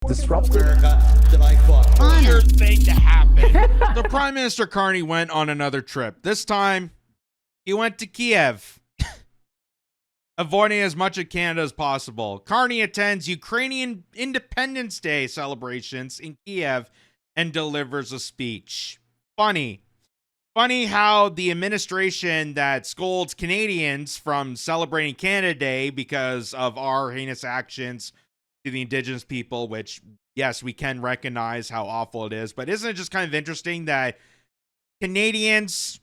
disruptive. America that I fought for. Weird thing to happen. The Prime Minister Carney went on another trip. This time, he went to Kiev, avoiding as much of Canada as possible. Carney attends Ukrainian Independence Day celebrations in Kiev and delivers a speech. Funny how the administration that scolds Canadians from celebrating Canada Day because of our heinous actions to the Indigenous people, which, yes, we can recognize how awful it is, but isn't it just kind of interesting that Canadians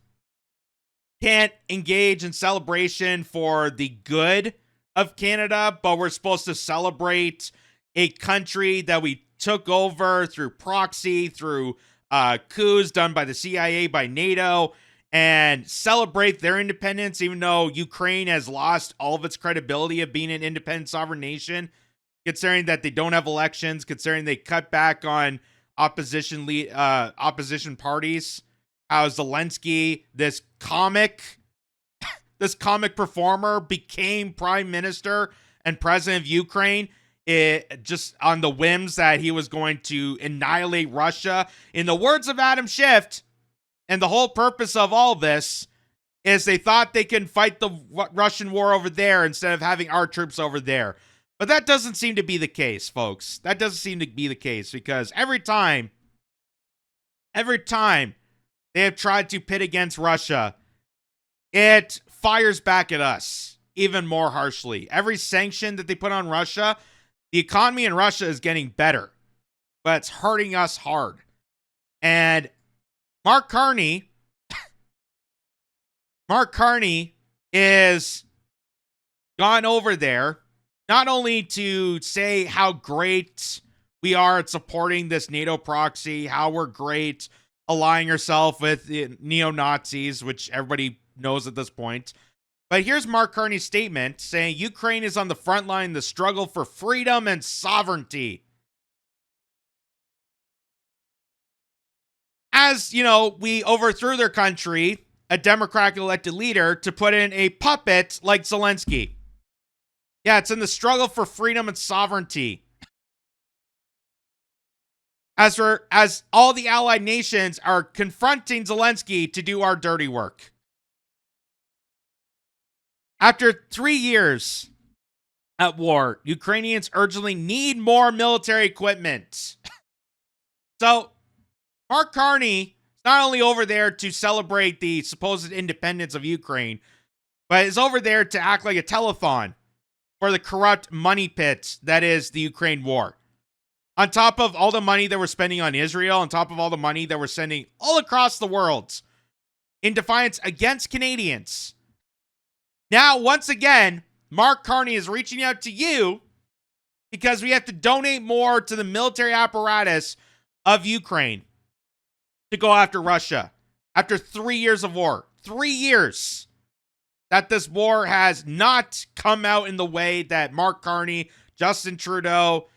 can't engage in celebration for the good of Canada, but we're supposed to celebrate a country that we took over through proxy, through coups done by the CIA, by NATO, and celebrate their independence, even though Ukraine has lost all of its credibility of being an independent sovereign nation, considering that they don't have elections, considering they cut back on opposition parties. How Zelensky, this comic performer, became prime minister and president of Ukraine, just on the whims that he was going to annihilate Russia. In the words of Adam Schiff, and the whole purpose of all this is they thought they can fight the Russian war over there instead of having our troops over there. But that doesn't seem to be the case, folks. That doesn't seem to be the case, because every time they have tried to pit against Russia, it fires back at us even more harshly. Every sanction that they put on Russia, the economy in Russia is getting better, but it's hurting us hard. And Mark Carney is gone over there not only to say how great we are at supporting this NATO proxy, how we're great allying ourselves with neo-Nazis, which everybody knows at this point. But here's Mark Carney's statement saying Ukraine is on the front line in the struggle for freedom and sovereignty. As, we overthrew their country, a democratically elected leader, to put in a puppet like Zelensky. Yeah, it's in the struggle for freedom and sovereignty. As all the allied nations are confronting Zelensky to do our dirty work. After 3 years at war, Ukrainians urgently need more military equipment. So, Mark Carney is not only over there to celebrate the supposed independence of Ukraine, but is over there to act like a telethon for the corrupt money pit that is the Ukraine war. On top of all the money that we're spending on Israel, on top of all the money that we're sending all across the world in defiance against Canadians. Now, once again, Mark Carney is reaching out to you because we have to donate more to the military apparatus of Ukraine to go after Russia. After 3 years of war, 3 years that this war has not come out in the way that Mark Carney, Justin Trudeau,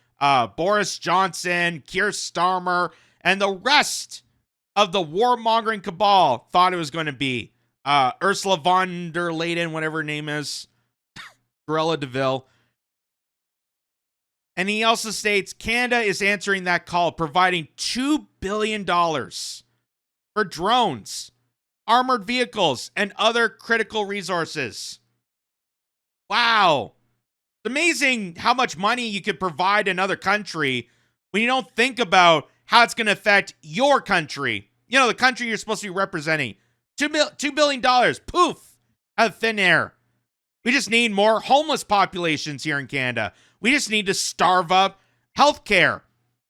Boris Johnson, Keir Starmer, and the rest of the warmongering cabal thought it was going to be. Ursula von der Leyen, whatever her name is, Gorilla DeVille. And he also states Canada is answering that call, providing $2 billion for drones, armored vehicles, and other critical resources. Wow. It's amazing how much money you could provide another country when you don't think about how it's going to affect your country. The country you're supposed to be representing. $2 billion, poof, out of thin air. We just need more homeless populations here in Canada. We just need to starve up healthcare.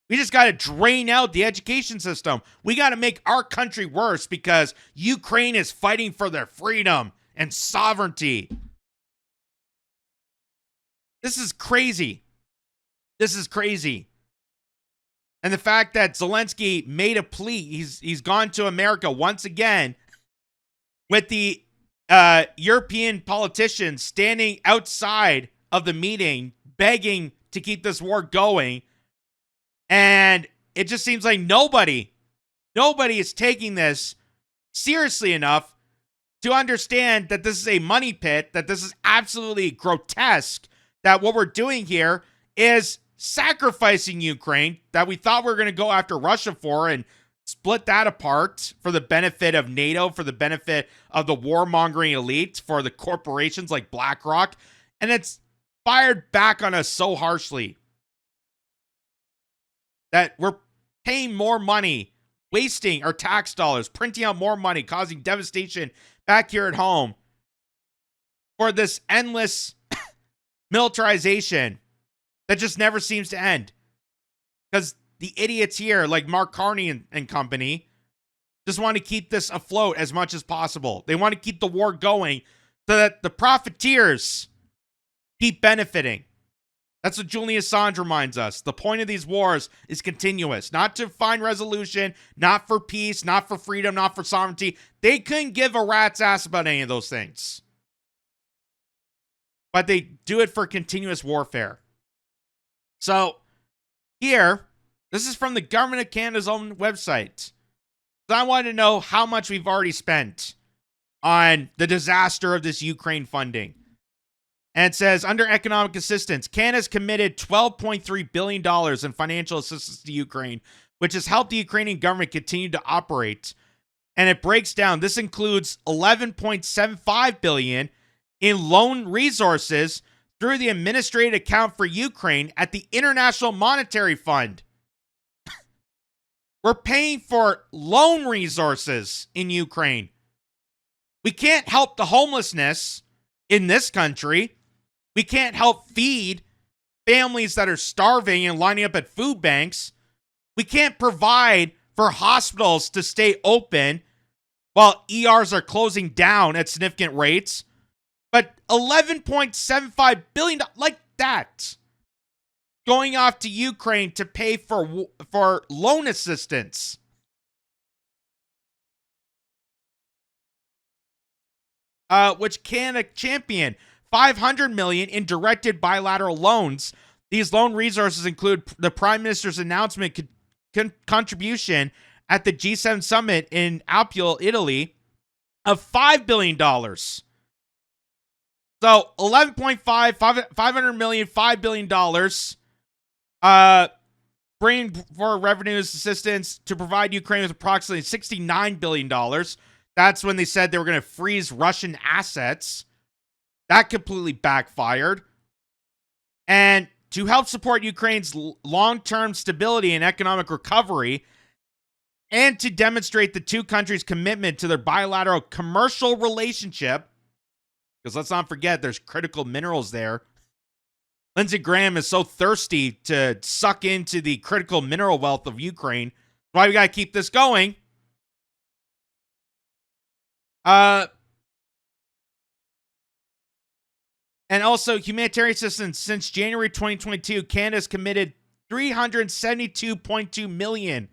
We just got to drain out the education system. We got to make our country worse because Ukraine is fighting for their freedom and sovereignty. This is crazy. This is crazy. And the fact that Zelensky made a plea, he's gone to America once again with the European politicians standing outside of the meeting, begging to keep this war going. And it just seems like nobody is taking this seriously enough to understand that this is a money pit, that this is absolutely grotesque, that what we're doing here is sacrificing Ukraine that we thought we were going to go after Russia for and split that apart for the benefit of NATO, for the benefit of the warmongering elite, for the corporations like BlackRock. And it's fired back on us so harshly that we're paying more money, wasting our tax dollars, printing out more money, causing devastation back here at home for this endless militarization that just never seems to end. Because the idiots here, like Mark Carney and company, just want to keep this afloat as much as possible. They want to keep the war going so that the profiteers keep benefiting. That's what Julian Assange reminds us. The point of these wars is continuous, not to find resolution, not for peace, not for freedom, not for sovereignty. They couldn't give a rat's ass about any of those things. But they do it for continuous warfare. So, here, this is from the Government of Canada's own website. So I want to know how much we've already spent on the disaster of this Ukraine funding. And it says, under economic assistance, Canada's committed $12.3 billion in financial assistance to Ukraine, which has helped the Ukrainian government continue to operate. And it breaks down. This includes $11.75 billion in loan resources through the administrative account for Ukraine at the International Monetary Fund. We're paying for loan resources in Ukraine. We can't help the homelessness in this country. We can't help feed families that are starving and lining up at food banks. We can't provide for hospitals to stay open while ERs are closing down at significant rates. But $11.75 billion, like that, going off to Ukraine to pay for loan assistance. Which Canada championed $500 million in directed bilateral loans. These loan resources include the Prime Minister's announcement contribution at the G7 summit in Appial, Italy, of $5 billion. So 11.5, 500 million, $5 billion. Bringing for revenues assistance to provide Ukraine with approximately $69 billion. That's when they said they were going to freeze Russian assets. That completely backfired. And to help support Ukraine's long-term stability and economic recovery, and to demonstrate the two countries' commitment to their bilateral commercial relationship, because let's not forget there's critical minerals there. Lindsey Graham is so thirsty to suck into the critical mineral wealth of Ukraine. That's why we got to keep this going. And also humanitarian assistance. Since January 2022, Canada's committed $372.2 million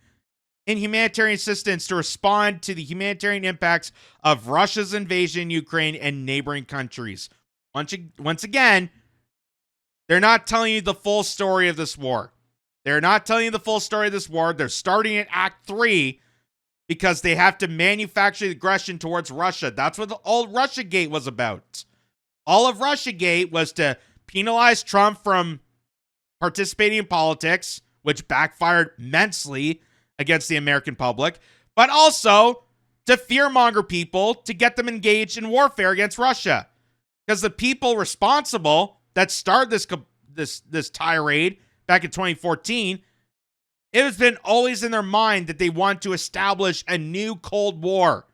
in humanitarian assistance to respond to the humanitarian impacts of Russia's invasion in Ukraine and neighboring countries. Once again, they're not telling you the full story of this war. They're not telling you the full story of this war. They're starting at Act 3 because they have to manufacture aggression towards Russia. That's what all Russiagate was about. All of Russiagate was to penalize Trump from participating in politics, which backfired immensely against the American public, but also to fearmonger people to get them engaged in warfare against Russia. Because the people responsible that started this tirade back in 2014, it has been always in their mind that they want to establish a new Cold War.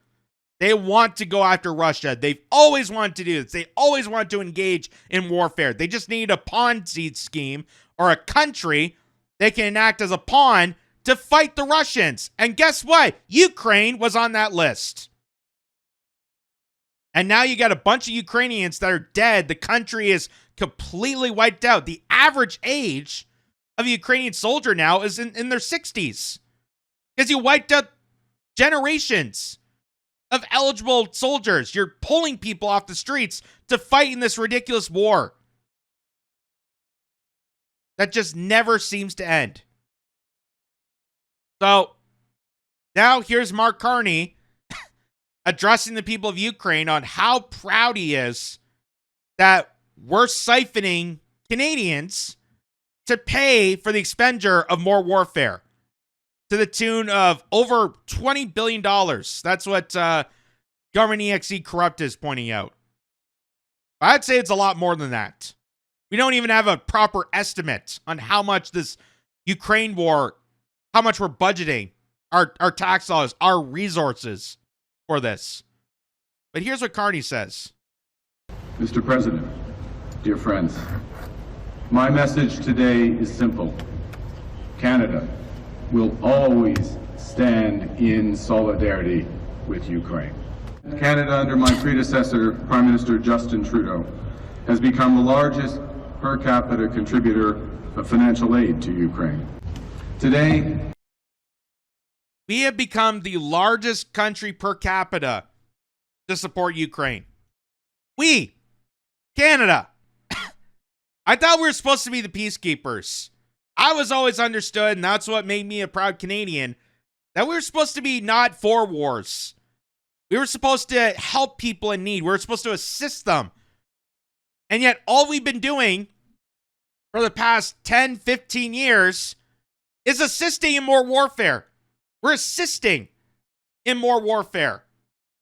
They want to go after Russia. They've always wanted to do this. They always want to engage in warfare. They just need a Ponzi scheme or a country they can enact as a pawn to fight the Russians. And guess what? Ukraine was on that list. And now you got a bunch of Ukrainians that are dead. The country is completely wiped out. The average age of a Ukrainian soldier now is in their 60s. Because you wiped out generations of eligible soldiers. You're pulling people off the streets to fight in this ridiculous war that just never seems to end. So now here's Mark Carney addressing the people of Ukraine on how proud he is that we're siphoning Canadians to pay for the expenditure of more warfare to the tune of over $20 billion. That's what Government EXE Corrupt is pointing out. I'd say it's a lot more than that. We don't even have a proper estimate on how much this Ukraine war, how much we're budgeting, our tax dollars, our resources for this. But here's what Carney says. Mr. President, dear friends, my message today is simple. Canada will always stand in solidarity with Ukraine. Canada, under my predecessor, Prime Minister Justin Trudeau, has become the largest per capita contributor of financial aid to Ukraine. Today, we have become the largest country per capita to support Ukraine. We, Canada. I thought we were supposed to be the peacekeepers. I was always understood, and that's what made me a proud Canadian, that we were supposed to be not for wars. We were supposed to help people in need. We were supposed to assist them. And yet all we've been doing for the past 10, 15 years is assisting in more warfare. We're assisting in more warfare.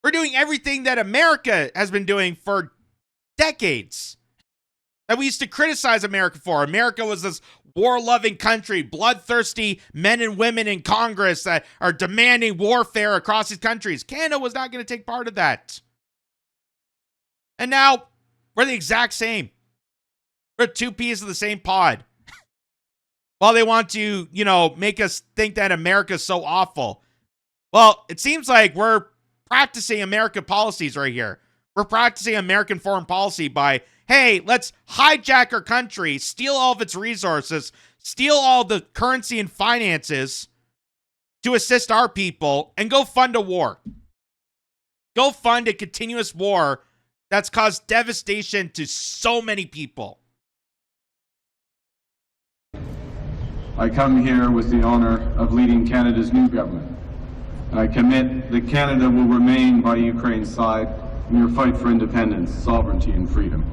We're doing everything that America has been doing for decades, that we used to criticize America for. America was this war-loving country, bloodthirsty men and women in Congress that are demanding warfare across these countries. Canada was not going to take part of that. And now we're the exact same. We're two peas of the same pod. While they want to, make us think that America's so awful. Well, it seems like we're practicing American policies right here. We're practicing American foreign policy by, hey, let's hijack our country, steal all of its resources, steal all the currency and finances to assist our people, and go fund a war. Go fund a continuous war that's caused devastation to so many people. I come here with the honor of leading Canada's new government. I commit that Canada will remain by Ukraine's side in your fight for independence, sovereignty, and freedom.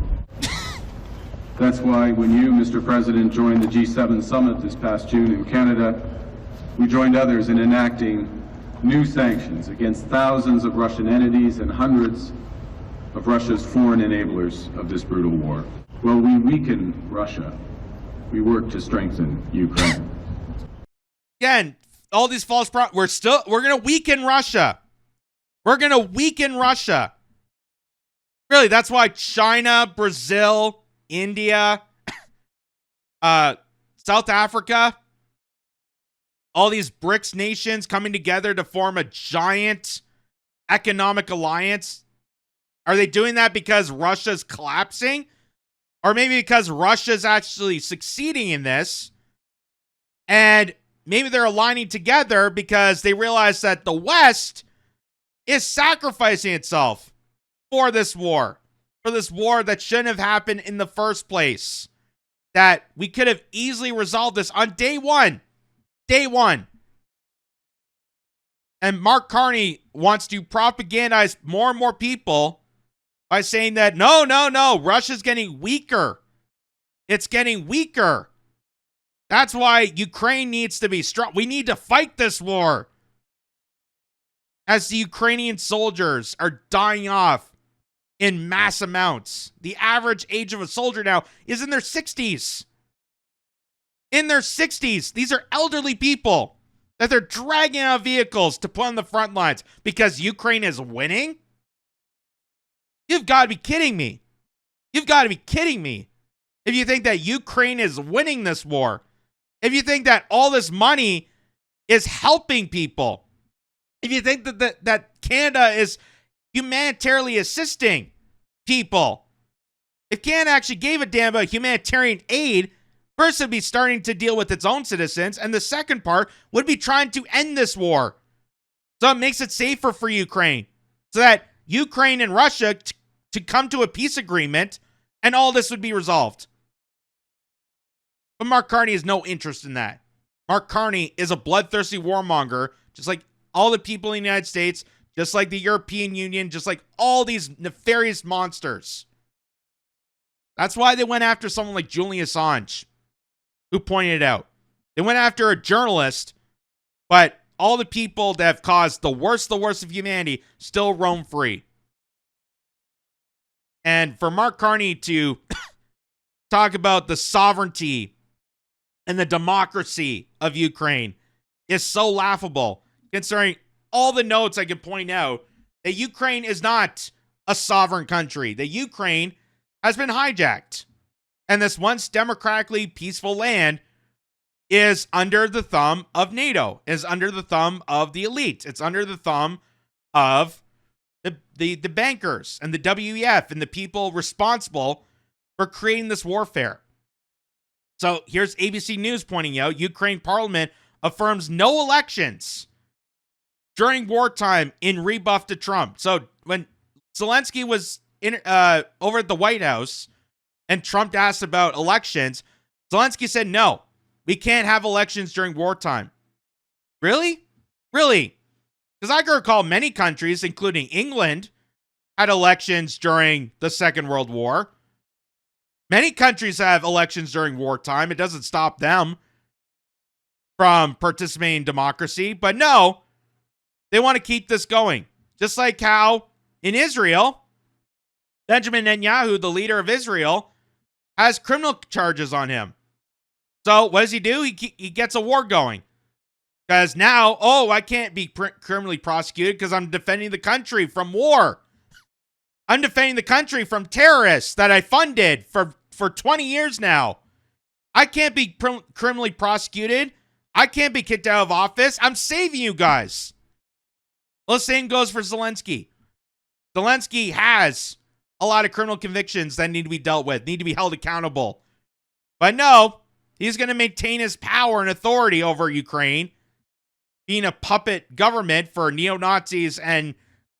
That's why when you, Mr. President, joined the G7 summit this past June in Canada, we joined others in enacting new sanctions against thousands of Russian entities and hundreds of Russia's foreign enablers of this brutal war. While we weaken Russia, we work to strengthen Ukraine. Again, all these false we're going to weaken Russia. We're going to weaken Russia. Really, that's why China, Brazil, India, South Africa, all these BRICS nations coming together to form a giant economic alliance. Are they doing that because Russia's collapsing? Or maybe because Russia's actually succeeding in this, and maybe they're aligning together because they realize that the West is sacrificing itself for this war that shouldn't have happened in the first place, that we could have easily resolved this on day one. And Mark Carney wants to propagandize more and more people by saying that, no, Russia's getting weaker. It's getting weaker. That's why Ukraine needs to be strong. We need to fight this war. As the Ukrainian soldiers are dying off in mass amounts. The average age of a soldier now is in their 60s. In their 60s. These are elderly people that they're dragging out of vehicles to put on the front lines because Ukraine is winning? You've got to be kidding me. You've got to be kidding me. If you think that Ukraine is winning this war, if you think that all this money is helping people, if you think that Canada is humanitarily assisting people, if Canada actually gave a damn about humanitarian aid, first it'd be starting to deal with its own citizens, and the second part would be trying to end this war. So it makes it safer for Ukraine, so that Ukraine and Russia to come to a peace agreement, and all this would be resolved. But Mark Carney has no interest in that. Mark Carney is a bloodthirsty warmonger, just like all the people in the United States, just like the European Union, just like all these nefarious monsters. That's why they went after someone like Julian Assange. who pointed it out. They went after a journalist, but all the people that have caused the worst of humanity still roam free. And for Mark Carney to talk about the sovereignty and the democracy of Ukraine is so laughable, considering all the notes I can point out that Ukraine is not a sovereign country, that Ukraine has been hijacked. And this once democratically peaceful land is under the thumb of NATO, is under the thumb of the elite. It's under the thumb of the bankers and the WEF and the people responsible for creating this warfare. So here's ABC News pointing out Ukraine Parliament affirms no elections during wartime in rebuff to Trump. So when Zelensky was over at the White House and Trump asked about elections, Zelensky said, no, we can't have elections during wartime. Really? Really? Because I can recall many countries, including England, had elections during the Second World War. Many countries have elections during wartime. It doesn't stop them from participating in democracy. But no, they want to keep this going. Just like how in Israel, Benjamin Netanyahu, the leader of Israel, has criminal charges on him. So what does he do? He gets a war going. Because now, I can't be criminally prosecuted because I'm defending the country from war. I'm defending the country from terrorists that I funded for 20 years now. I can't be criminally prosecuted. I can't be kicked out of office. I'm saving you guys. Well, the same goes for Zelensky. Zelensky has a lot of criminal convictions that need to be dealt with, need to be held accountable. But no, he's going to maintain his power and authority over Ukraine, being a puppet government for neo-Nazis and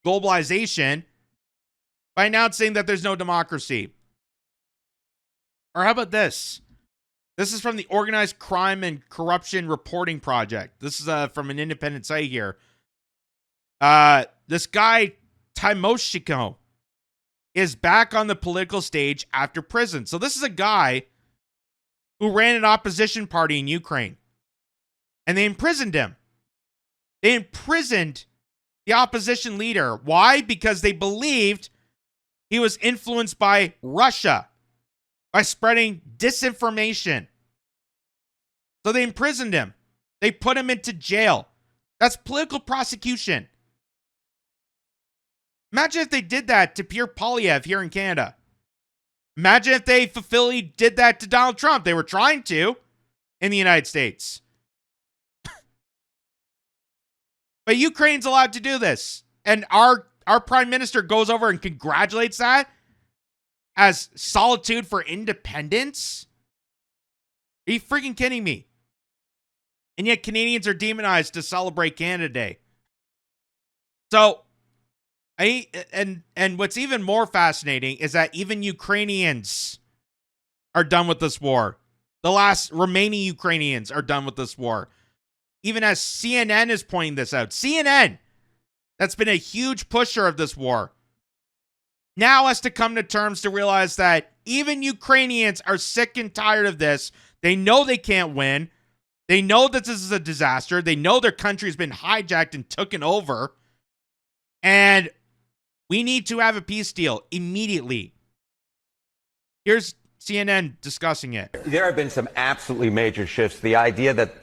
globalization, by announcing that there's no democracy. Or how about this? This is from the Organized Crime and Corruption Reporting Project. This is from an independent site here. This guy, Tymoshchenko, is back on the political stage after prison. So this is a guy who ran an opposition party in Ukraine. And they imprisoned him. They imprisoned the opposition leader. Why? Because they believed he was influenced by Russia, by spreading disinformation. So they imprisoned him. They put him into jail. That's political prosecution. Imagine if they did that to Pierre Poilievre here in Canada. Imagine if they fully did that to Donald Trump. They were trying to in the United States. But Ukraine's allowed to do this. And our prime minister goes over and congratulates that as solitude for independence? Are you freaking kidding me? And yet Canadians are demonized to celebrate Canada Day. So, and what's even more fascinating is that even Ukrainians are done with this war. The last remaining Ukrainians are done with this war. Even as CNN is pointing this out. CNN, that's been a huge pusher of this war, now has to come to terms to realize that even Ukrainians are sick and tired of this. They know they can't win. They know that this is a disaster. They know their country's been hijacked and taken over. And we need to have a peace deal immediately. Here's CNN discussing it. There have been some absolutely major shifts. The idea that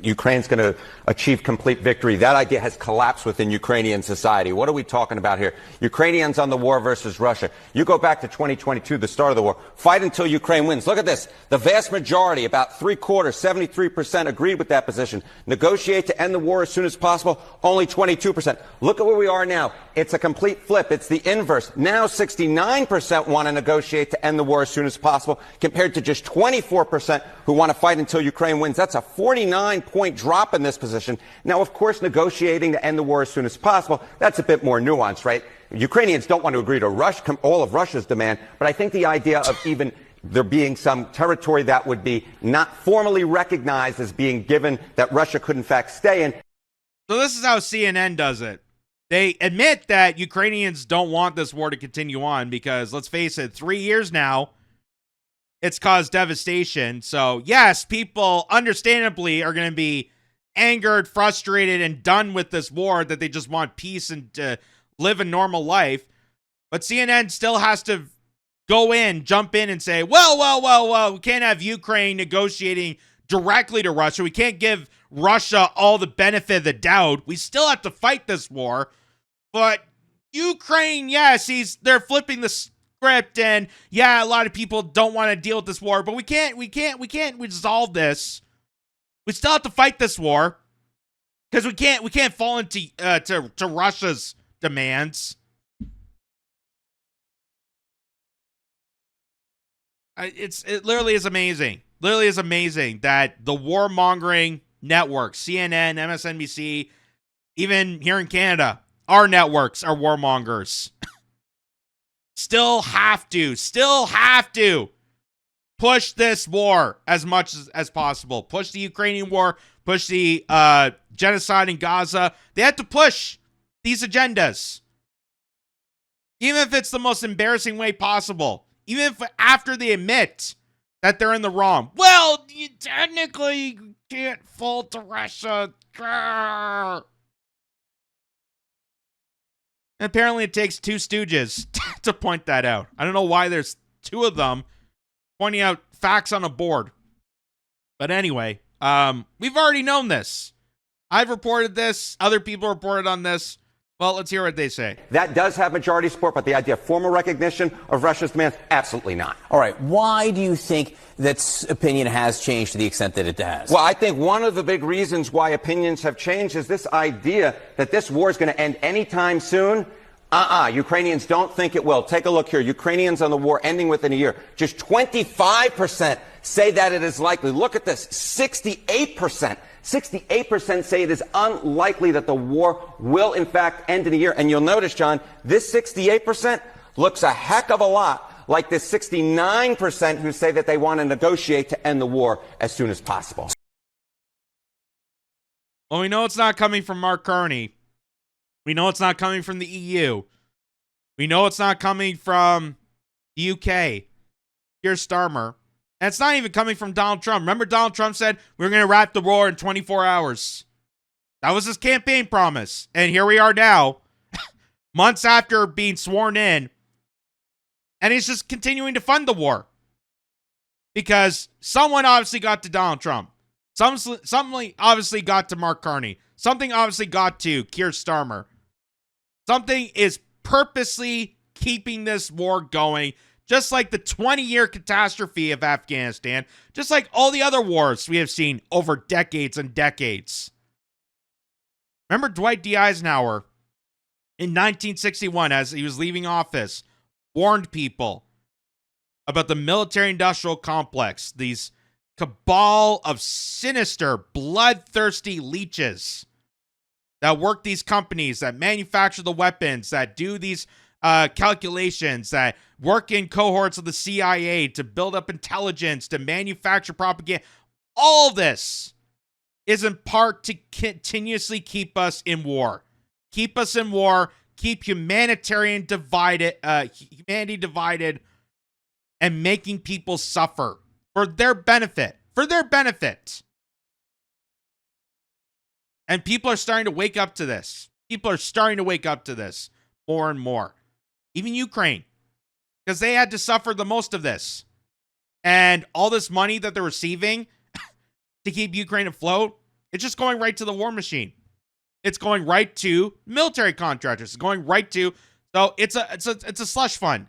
Ukraine's going to achieve complete victory, that idea has collapsed within Ukrainian society. What are we talking about here? Ukrainians on the war versus Russia. You go back to 2022, the start of the war. Fight until Ukraine wins. Look at this. The vast majority, about 73%, agreed with that position. Negotiate to end the war as soon as possible. Only 22%. Look at where we are now. It's a complete flip. It's the inverse. Now 69% want to negotiate to end the war as soon as possible, compared to just 24% who want to fight until Ukraine wins. That's a 49-point drop in this position. Now, of course, negotiating to end the war as soon as possible, that's a bit more nuanced, right? Ukrainians don't want to agree to all of Russia's demand, but I think the idea of even there being some territory that would be not formally recognized as being given, that Russia could in fact stay in. So this is how CNN does it. They admit that Ukrainians don't want this war to continue on because, let's face it, 3 years now, it's caused devastation. So, yes, people understandably are going to be angered, frustrated, and done with this war, that they just want peace and to live a normal life. But CNN still has to jump in and say, well, we can't have Ukraine negotiating directly to Russia. We can't give Russia all the benefit of the doubt. We still have to fight this war. But Ukraine, yes, they're flipping the script, and yeah, a lot of people don't want to deal with this war, but we can't resolve this. We still have to fight this war because we can't fall into to Russia's demands. It literally is amazing. Literally is amazing that the warmongering networks, CNN, MSNBC, even here in Canada, our networks are warmongers. Still have to push this war as much as possible. Push the Ukrainian war, push the genocide in Gaza. They have to push these agendas. Even if it's the most embarrassing way possible. Even if after they admit that they're in the wrong. Well, you technically can't fall to Russia. Grrr. Apparently it takes two stooges to point that out. I don't know why there's two of them pointing out facts on a board. But anyway, we've already known this. I've reported this. Other people reported on this. Well, let's hear what they say. That does have majority support, but the idea of formal recognition of Russia's demands, absolutely not. All right. Why do you think that opinion has changed to the extent that it has? Well, I think one of the big reasons why opinions have changed is this idea that this war is going to end anytime soon. Ukrainians don't think it will. Take a look here. Ukrainians on the war ending within a year. Just 25% say that it is likely. Look at this. 68%. 68% say it is unlikely that the war will, in fact, end in a year. And you'll notice, John, this 68% looks a heck of a lot like this 69% who say that they want to negotiate to end the war as soon as possible. Well, we know it's not coming from Mark Carney. We know it's not coming from the EU. We know it's not coming from the UK. Keir Starmer. And it's not even coming from Donald Trump. Remember, Donald Trump said we're going to wrap the war in 24 hours. That was his campaign promise. And here we are now, months after being sworn in. And he's just continuing to fund the war. Because someone obviously got to Donald Trump. Something obviously got to Mark Carney. Something obviously got to Keir Starmer. Something is purposely keeping this war going, just like the 20-year catastrophe of Afghanistan, just like all the other wars we have seen over decades and decades. Remember Dwight D. Eisenhower in 1961, as he was leaving office, warned people about the military-industrial complex, these cabal of sinister, bloodthirsty leeches that work these companies, that manufacture the weapons, that do these calculations, that work in cohorts of the CIA to build up intelligence, to manufacture propaganda. All this is in part to continuously keep us in war. Keep us in war, keep humanity divided, and making people suffer for their benefit. And people are starting to wake up to this. People are starting to wake up to this more and more. Even Ukraine, because they had to suffer the most of this. And all this money that they're receiving to keep Ukraine afloat, it's just going right to the war machine. It's going right to military contractors. It's going right to, so it's a slush fund.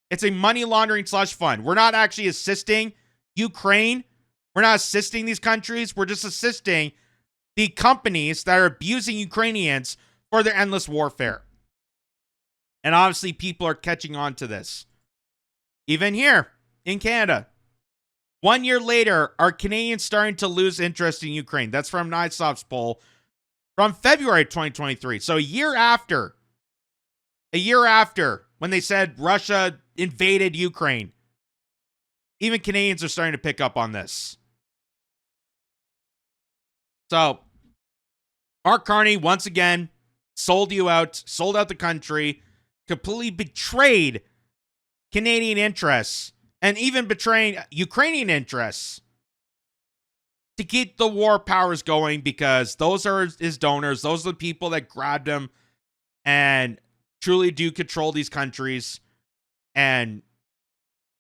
It's a money laundering slush fund. We're not actually assisting Ukraine. We're not assisting these countries. We're just assisting the companies that are abusing Ukrainians for their endless warfare. And obviously people are catching on to this. Even here in Canada. 1 year later, are Canadians starting to lose interest in Ukraine? That's from NISOP's poll from February 2023. So a year after when they said Russia invaded Ukraine, even Canadians are starting to pick up on this. So, Mark Carney, once again, sold out the country, completely betrayed Canadian interests and even betraying Ukrainian interests to keep the war powers going, because those are his donors. Those are the people that grabbed him and truly do control these countries. And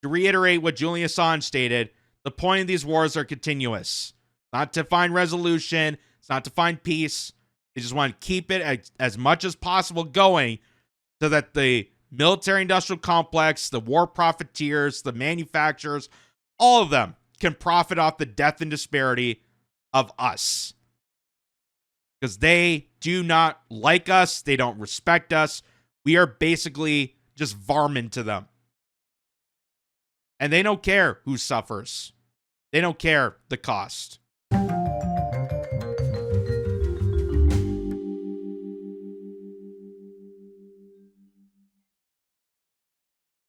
to reiterate what Julian Assange stated, the point of these wars are continuous. Not to find resolution. It's not to find peace. They just want to keep it as much as possible going so that the military-industrial complex, the war profiteers, the manufacturers, all of them can profit off the death and disparity of us. Because they do not like us. They don't respect us. We are basically just varmin to them. And they don't care who suffers. They don't care the cost.